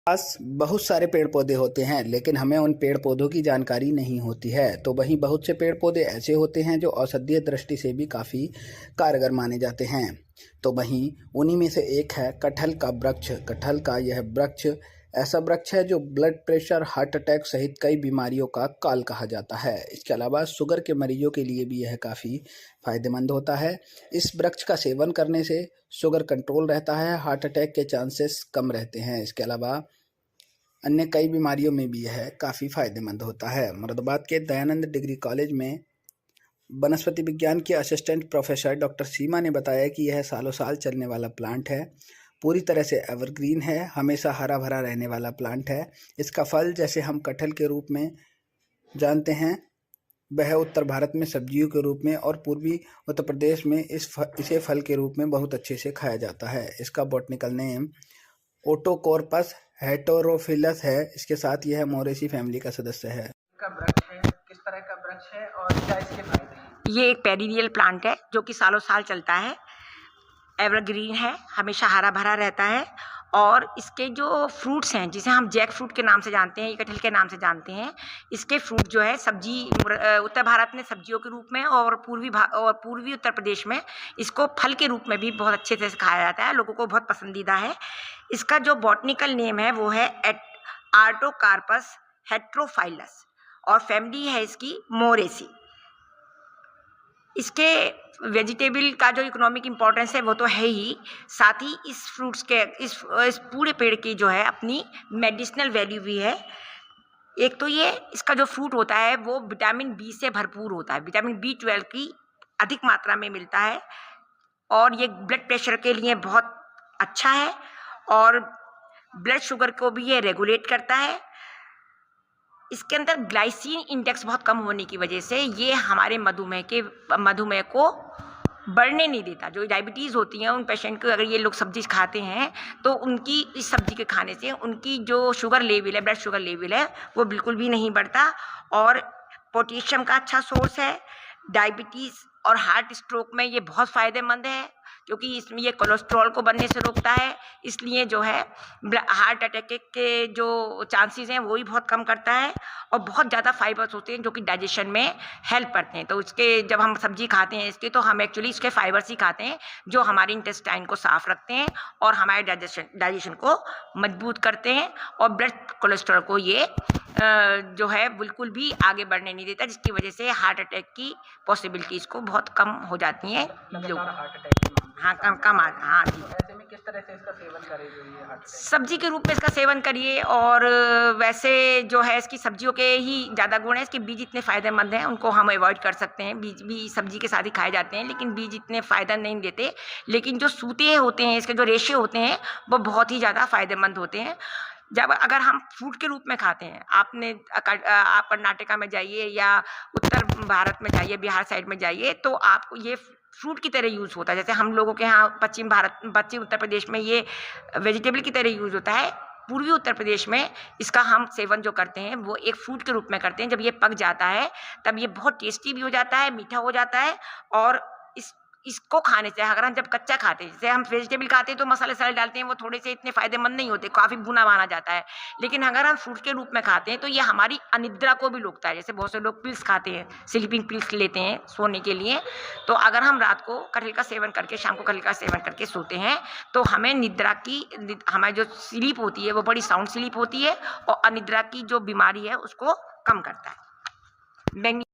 पास बहुत सारे पेड़ पौधे होते हैं, लेकिन हमें उन पेड़ पौधों की जानकारी नहीं होती है। तो वहीं बहुत से पेड़ पौधे ऐसे होते हैं जो औषधीय दृष्टि से भी काफ़ी कारगर माने जाते हैं। तो वहीं उन्हीं में से एक है कटहल का वृक्ष। कटहल का यह वृक्ष ऐसा वृक्ष है जो ब्लड प्रेशर, हार्ट अटैक सहित कई बीमारियों का काल कहा जाता है। इसके अलावा शुगर के मरीजों के लिए भी यह काफ़ी फायदेमंद होता है। इस वृक्ष का सेवन करने से शुगर कंट्रोल रहता है, हार्ट अटैक के चांसेस कम रहते हैं। इसके अलावा अन्य कई बीमारियों में भी यह काफ़ी फायदेमंद होता है। मुरादाबाद के दयानंद डिग्री कॉलेज में वनस्पति विज्ञान के असिस्टेंट प्रोफेसर डॉक्टर सीमा ने बताया कि यह सालों साल चलने वाला प्लांट है, पूरी तरह से एवरग्रीन है, हमेशा हरा भरा रहने वाला प्लांट है। इसका फल, जैसे हम कटहल के रूप में जानते हैं, वह उत्तर भारत में सब्जियों के रूप में और पूर्वी उत्तर प्रदेश में इसे फल के रूप में बहुत अच्छे से खाया जाता है। इसका बॉटनिकल नेम ओटोकॉर्पस हेटेरोफिलस है। इसके साथ यह मोरेसी फैमिली का सदस्य है। का वृक्ष है, किस तरह का वृक्ष है और क्या इसके फायदे हैं? ये एक पेरिनियल प्लांट है जो कि सालों साल चलता है, एवरग्रीन है, हमेशा हरा भरा रहता है। और इसके जो फ्रूट्स हैं, जिसे हम जैक फ्रूट के नाम से जानते हैं, ये कटहल के नाम से जानते हैं, इसके फ्रूट जो है सब्जी उत्तर भारत में सब्जियों के रूप में और पूर्वी उत्तर प्रदेश में इसको फल के रूप में भी बहुत अच्छे से खाया जाता है, लोगों को बहुत पसंदीदा है। इसका जो बॉटनिकल नेम है वो है आर्टोकार्पस हेट्रोफाइलस और फैमिली है इसकी मोरेसी। इसके वेजिटेबल का जो इकोनॉमिक इम्पोर्टेंस है वो तो है ही, साथ ही इस फ्रूट्स के इस पूरे पेड़ की जो है अपनी मेडिसिनल वैल्यू भी है। एक तो ये इसका जो फ्रूट होता है वो विटामिन बी से भरपूर होता है, विटामिन B12 की अधिक मात्रा में मिलता है और ये ब्लड प्रेशर के लिए बहुत अच्छा है और ब्लड शुगर को भी ये रेगुलेट करता है। इसके अंदर ग्लाइसीन इंडेक्स बहुत कम होने की वजह से ये हमारे मधुमेह को बढ़ने नहीं देता। जो डायबिटीज़ होती है उन पेशेंट को अगर ये लोग सब्जी खाते हैं तो उनकी इस सब्जी के खाने से उनकी जो शुगर लेवल है, ब्लड शुगर लेवल है, वो बिल्कुल भी नहीं बढ़ता। और पोटेशियम का अच्छा सोर्स है। डायबिटीज़ और हार्ट स्ट्रोक में ये बहुत फ़ायदेमंद है क्योंकि इसमें ये कोलेस्ट्रॉल को बनने से रोकता है, इसलिए जो है हार्ट अटैक के जो चांसेस हैं वो भी बहुत कम करता है। और बहुत ज़्यादा फाइबर्स होते हैं जो कि डाइजेशन में हेल्प करते हैं। तो इसके जब हम सब्जी खाते हैं इसके, तो हम एक्चुअली इसके फाइबर्स ही खाते हैं जो हमारे इंटेस्टाइन को साफ रखते हैं और हमारे डाइजेशन को मजबूत करते हैं और ब्लड कोलेस्ट्रॉल को ये जो है बिल्कुल भी आगे बढ़ने नहीं देता, जिसकी वजह से हार्ट अटैक की पॉसिबिलिटीज़ को बहुत कम हो जाती हैं। हाँ, हाँ जी। ऐसे में किस तरह से इसका सेवन करें जो ये हार्ट अटैक? सब्जी के रूप में इसका सेवन करिए और वैसे जो है इसकी सब्जियों के ही ज़्यादा गुण हैं। इसके बीज इतने फ़ायदेमंद हैं, उनको हम अवॉइड कर सकते हैं। बीज भी सब्जी के साथ ही खाए जाते हैं लेकिन बीज इतने फ़ायदा नहीं देते। लेकिन जो सूते होते हैं, इसके जो रेशे होते हैं वो बहुत ही ज़्यादा फ़ायदेमंद होते हैं। जब अगर हम फ्रूट के रूप में खाते हैं, आप कर्नाटका में जाइए या उत्तर भारत में जाइए, बिहार साइड में जाइए, तो आपको ये फ्रूट की तरह यूज़ होता है। जैसे हम लोगों के यहाँ पश्चिम उत्तर प्रदेश में ये वेजिटेबल की तरह यूज़ होता है, पूर्वी उत्तर प्रदेश में इसका हम सेवन जो करते हैं वो एक फ्रूट के रूप में करते हैं। जब ये पक जाता है तब ये बहुत टेस्टी भी हो जाता है, मीठा हो जाता है। और इसको खाने से, अगर हम जब कच्चा खाते हैं, जैसे हम वेजिटेबल खाते हैं तो मसाले वसाले डालते हैं, वो थोड़े से इतने फ़ायदेमंद नहीं होते, काफ़ी भुना माना जाता है। लेकिन अगर हम फ्रूट के रूप में खाते हैं तो ये हमारी अनिद्रा को भी रोकता है। जैसे बहुत से लोग पिल्स खाते हैं, स्लीपिंग पिल्स लेते हैं सोने के लिए, तो अगर हम रात को कटहल का सेवन करके, शाम को कटहल का सेवन करके सोते हैं तो हमें हमारी जो स्लीप होती है वो बड़ी साउंड स्लीप होती है और अनिद्रा की जो बीमारी है उसको कम करता है।